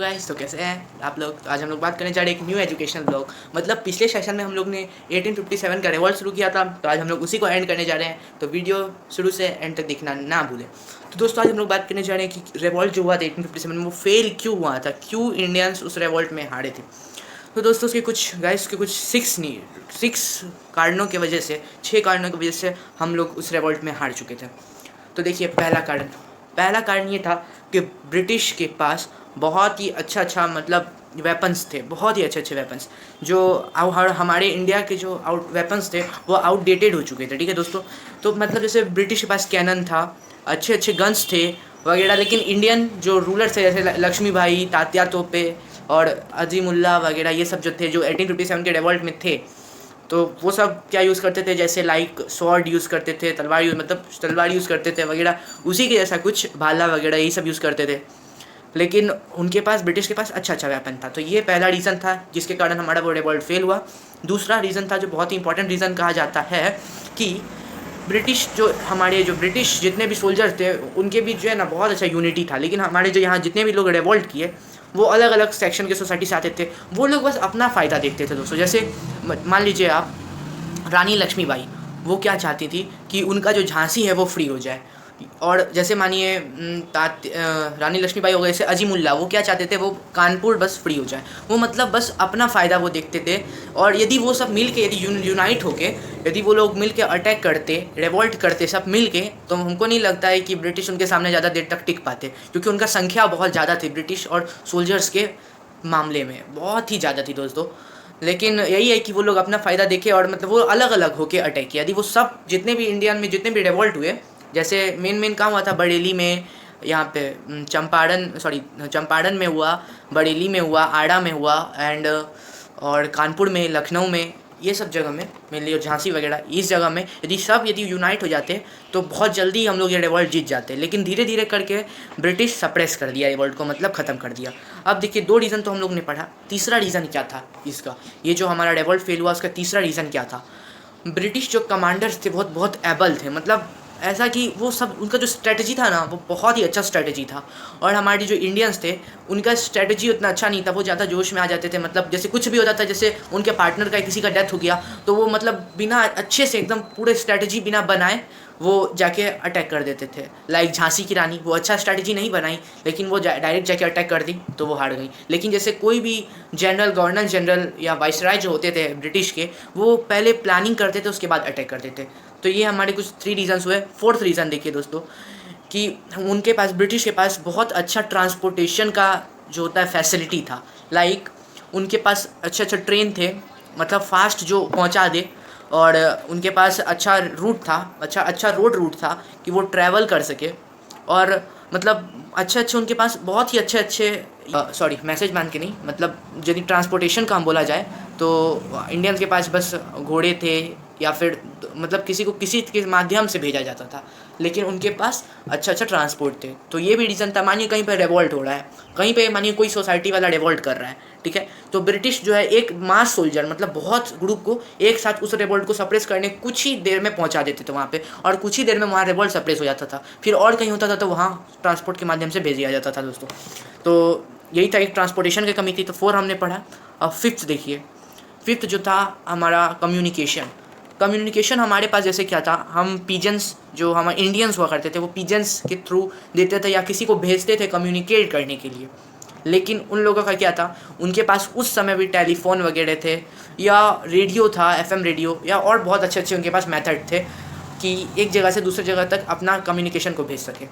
Guys तो कैसे हैं आप लोग। तो आज हम लोग बात करने जा रहे हैं एक न्यू एजुकेशनल ब्लॉग। मतलब पिछले सेशन में हम लोग ने 1857 का रिवॉल्ट शुरू किया था, तो आज हम लोग उसी को एंड करने जा रहे हैं। तो वीडियो शुरू से एंड तक देखना ना भूलें। तो दोस्तों आज हम लोग बात करने जा रहे हैं कि रिवॉल्ट जो हुआ था 1857 में वो फेल क्यों हुआ था, क्यों इंडियंस उस रिवॉल्ट में हारे थे। तो दोस्तों उसके कुछ गाइस के कुछ सिक्स कारणों की वजह से, 6 कारणों की वजह से हम लोग उस रिवॉल्ट में हार चुके थे। तो देखिए पहला कारण ये था कि ब्रिटिश के पास बहुत ही अच्छा मतलब वेपन्स थे, बहुत ही अच्छे वेपन्स जो हमारे इंडिया के जो वेपन्स थे वो आउटडेटेड हो चुके थे। ठीक है दोस्तों, तो मतलब जैसे ब्रिटिश के पास कैनन था, अच्छे गन्स थे वगैरह, लेकिन इंडियन जो रूलर्स थे जैसे लक्ष्मी भाई, तात्या तोपे और अजीमुल्ला वगैरह, ये सब जो थे जो 1857 के रिवॉल्ट में थे, तो वो सब क्या यूज़ करते थे, जैसे लाइक स्वॉर्ड यूज़ करते थे, तलवार यूज़ करते थे वगैरह, उसी के जैसा कुछ भाला वगैरह यही सब यूज़ करते थे। लेकिन उनके पास, ब्रिटिश के पास अच्छा वेपन था। तो ये पहला रीज़न था जिसके कारण हमारा वो रिवॉल्ट फेल हुआ। दूसरा रीज़न था जो बहुत ही इंपॉर्टेंट रीज़न कहा जाता है कि ब्रिटिश जितने भी सोल्जर्स थे उनके बीच जो है ना बहुत अच्छा यूनिटी था। लेकिन हमारे जो यहाँ जितने भी लोग रिवॉल्ट किए वो अलग अलग सेक्शन के सोसाइटी से आते थे। वो लोग बस अपना फ़ायदा देखते थे दोस्तों। जैसे मान लीजिए आप, रानी लक्ष्मीबाई, वो क्या चाहती थी कि उनका जो झांसी है वो फ्री हो जाए। और जैसे मानिए रानी लक्ष्मीबाई हो गए, जैसे अजीमुल्ला, वो क्या चाहते थे, वो कानपुर बस फ्री हो जाए। वो मतलब बस अपना फ़ायदा वो देखते थे। और यदि वो सब मिल के, यदि यूनाइट होके, यदि वो लोग मिल के अटैक करते, रिवॉल्ट करते सब मिल के, तो हमको नहीं लगता है कि ब्रिटिश उनके सामने ज़्यादा देर तक टिक पाते, क्योंकि उनका संख्या बहुत ज़्यादा थी ब्रिटिश और सोल्जर्स के मामले में, बहुत ही ज़्यादा थी दोस्तों। लेकिन यही है कि वो लोग अपना फ़ायदा देखे और मतलब वो अलग अलग होके अटैक किया। यदि वो सब जितने भी इंडियन में जितने भी रिवॉल्ट हुए, जैसे मेन काम हुआ था बरेली में, यहाँ पे चंपारण में हुआ, बरेली में हुआ, आड़ा में हुआ, एंड और कानपुर में, लखनऊ में, ये सब जगह में मेनली, और झांसी वगैरह, इस जगह में यदि यूनाइट हो जाते तो बहुत जल्दी हम लोग ये रिवॉल्ट जीत जाते। लेकिन धीरे धीरे करके ब्रिटिश सप्रेस कर दिया रिवॉल्ट को, मतलब ख़त्म कर दिया। अब देखिए 2 रीज़न तो हम लोग ने पढ़ा, तीसरा रीज़न क्या था इसका, ये जो हमारा रिवॉल्ट फेल हुआ उसका तीसरा रीज़न क्या था। ब्रिटिश जो कमांडर्स थे बहुत एबल थे, मतलब ऐसा कि वो सब, उनका जो स्ट्रेटजी था ना वो बहुत ही अच्छा स्ट्रेटजी था। और हमारे जो इंडियंस थे उनका स्ट्रेटजी उतना अच्छा नहीं था, वो ज़्यादा जोश में आ जाते थे। मतलब जैसे कुछ भी होता था, जैसे उनके पार्टनर का किसी का डेथ हो गया, तो वो मतलब बिना अच्छे से एकदम पूरे स्ट्रेटजी बिना बनाए वो जाके अटैक कर देते थे। लाइक झांसी की रानी, वो अच्छा स्ट्रैटेजी नहीं बनाई, लेकिन वो डायरेक्ट जाके अटैक कर दी तो वो हार गई। लेकिन जैसे कोई भी गवर्नर जनरल या वाइसराय जो होते थे ब्रिटिश के, वो पहले प्लानिंग करते थे उसके बाद अटैक करते थे। तो ये हमारे कुछ 3 रीज़न्स हुए। 4th रीज़न देखिए दोस्तों, कि उनके पास, ब्रिटिश के पास बहुत अच्छा ट्रांसपोर्टेशन का जो होता है फैसिलिटी था। लाइक उनके पास अच्छे ट्रेन थे, मतलब फास्ट जो पहुंचा दे, और उनके पास अच्छा रूट था, अच्छा रोड रूट था कि वो ट्रैवल कर सके। और मतलब अच्छे उनके पास बहुत ही अच्छे मैसेज मान के नहीं, मतलब यदि ट्रांसपोर्टेशन का हम बोला जाए तो इंडियंस के पास बस घोड़े थे, या फिर मतलब किसी को किसी के माध्यम से भेजा जाता था, लेकिन उनके पास अच्छा ट्रांसपोर्ट थे। तो ये भी रीज़न था। मानिए कहीं पर रिवॉल्ट हो रहा है, कहीं पे मानिए कोई सोसाइटी वाला रिवॉल्ट कर रहा है, ठीक है, तो ब्रिटिश जो है एक मास सोल्जर, मतलब बहुत ग्रुप को एक साथ उस रिवॉल्ट को सप्रेस करने कुछ ही देर में पहुंचा देते थे वहाँ पे, और कुछ ही देर में वहाँ रिवॉल्ट सप्रेस हो जाता था। फिर और कहीं होता था तो वहाँ ट्रांसपोर्ट के माध्यम से भेज दिया जाता था दोस्तों। तो यही था, एक ट्रांसपोर्टेशन की कमी थी। तो 4 हमने पढ़ा। अब 5th देखिए, 5th जो था हमारा कम्युनिकेशन हमारे पास जैसे क्या था, हम पिजन्स, जो हमारे इंडियंस हुआ करते थे, वो पिजन्स के थ्रू देते थे या किसी को भेजते थे कम्युनिकेट करने के लिए। लेकिन उन लोगों का क्या था, उनके पास उस समय भी टेलीफोन वगैरह थे, या रेडियो था, FM रेडियो, या और बहुत अच्छे उनके पास मेथड थे कि एक जगह से दूसरी जगह तक अपना कम्युनिकेशन को भेज सके।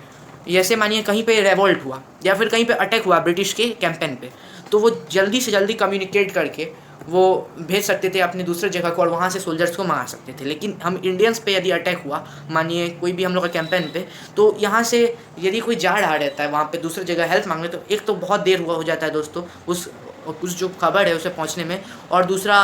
जैसे मानिए कहीं पे रिवॉल्ट हुआ या फिर कहीं पे अटैक हुआ ब्रिटिश के कैंपेन पे, तो वो जल्दी से जल्दी कम्युनिकेट करके वो भेज सकते थे अपनी दूसरे जगह को, और वहाँ से सोल्जर्स को मंगा सकते थे। लेकिन हम इंडियंस पे यदि अटैक हुआ, मानिए कोई भी हम लोग का कैंपेन पे, तो यहाँ से यदि कोई जा रहा रहता है वहाँ पे दूसरी जगह हेल्प मांगने, तो एक तो बहुत देर हो जाता है दोस्तों उस जो खबर है उसे पहुँचने में, और दूसरा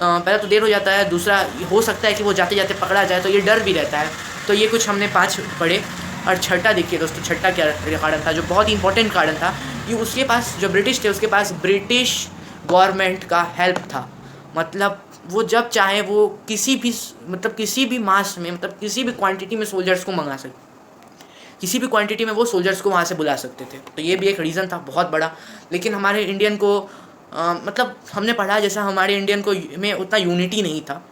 पहला तो देर हो जाता है, दूसरा हो सकता है कि वो जाते जाते पकड़ा जाए, तो ये डर भी रहता है। तो ये कुछ हमने 5 पढ़े। और छठा देखिए दोस्तों, छठा क्या कारण था जो बहुत इंपॉर्टेंट कारण था, कि उसके पास, जो ब्रिटिश थे उसके पास ब्रिटिश गवर्नमेंट का हेल्प था। मतलब वो जब चाहे वो किसी भी मास में, मतलब किसी भी क्वांटिटी में सोल्जर्स को मंगा सकते। किसी भी क्वांटिटी में वो सोल्जर्स को वहाँ से बुला सकते थे। तो ये भी एक रीज़न था बहुत बड़ा। लेकिन हमारे इंडियन को मतलब हमने पढ़ा जैसा हमारे इंडियन को में उतना यूनिटी नहीं था,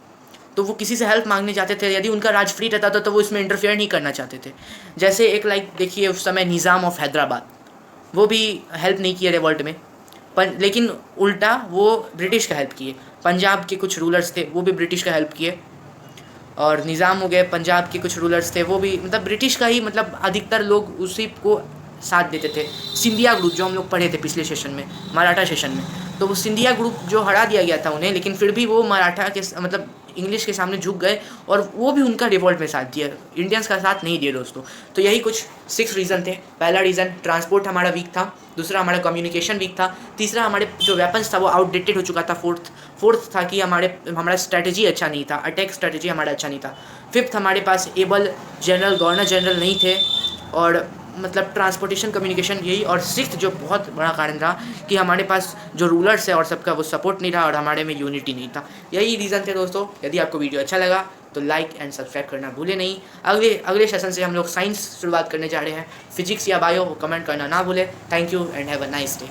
तो वो किसी से हेल्प मांगने जाते थे। यदि उनका राज फ्री रहता था तो वो इसमें इंटरफेयर नहीं करना चाहते थे। जैसे एक देखिए उस समय निज़ाम ऑफ हैदराबाद, वो भी हेल्प नहीं किए रिवॉल्ट में, लेकिन उल्टा वो ब्रिटिश का हेल्प किए। पंजाब के कुछ रूलर्स थे वो भी ब्रिटिश का हेल्प किए, और निज़ाम हो गए, पंजाब के कुछ रूलर्स थे वो भी मतलब ब्रिटिश का ही, मतलब अधिकतर लोग उसी को साथ देते थे। सिंधिया ग्रुप जो हम लोग पढ़े थे पिछले सेशन में, मराठा सेशन में, तो वो सिंधिया ग्रुप जो हरा दिया गया था उन्हें, लेकिन फिर भी वो मराठा के मतलब इंग्लिश के सामने झुक गए और वो भी उनका रिवॉल्ट में साथ दिया, इंडियंस का साथ नहीं दिए दोस्तों। तो यही कुछ 6 रीज़न थे। पहला रीज़न ट्रांसपोर्ट हमारा वीक था, दूसरा हमारा कम्युनिकेशन वीक था, तीसरा हमारे जो वेपन्स था वो आउटडेटेड हो चुका था, फोर्थ था कि हमारा स्ट्रैटेजी अच्छा नहीं था, अटैक स्ट्रैटेजी हमारा अच्छा नहीं था, फिफ्थ हमारे पास एबल गवर्नर जनरल नहीं थे, और मतलब ट्रांसपोर्टेशन कम्युनिकेशन यही, और सिक्स्थ जो बहुत बड़ा कारण था कि हमारे पास जो रूलर्स है और सबका वो सपोर्ट नहीं रहा और हमारे में यूनिटी नहीं था। यही रीज़न थे दोस्तों। यदि आपको वीडियो अच्छा लगा तो लाइक एंड सब्सक्राइब करना भूले नहीं। अगले सेशन से हम लोग साइंस शुरुआत करने जा रहे हैं, फिजिक्स या बायो, कमेंट करना ना भूले। Thank you and have a nice day.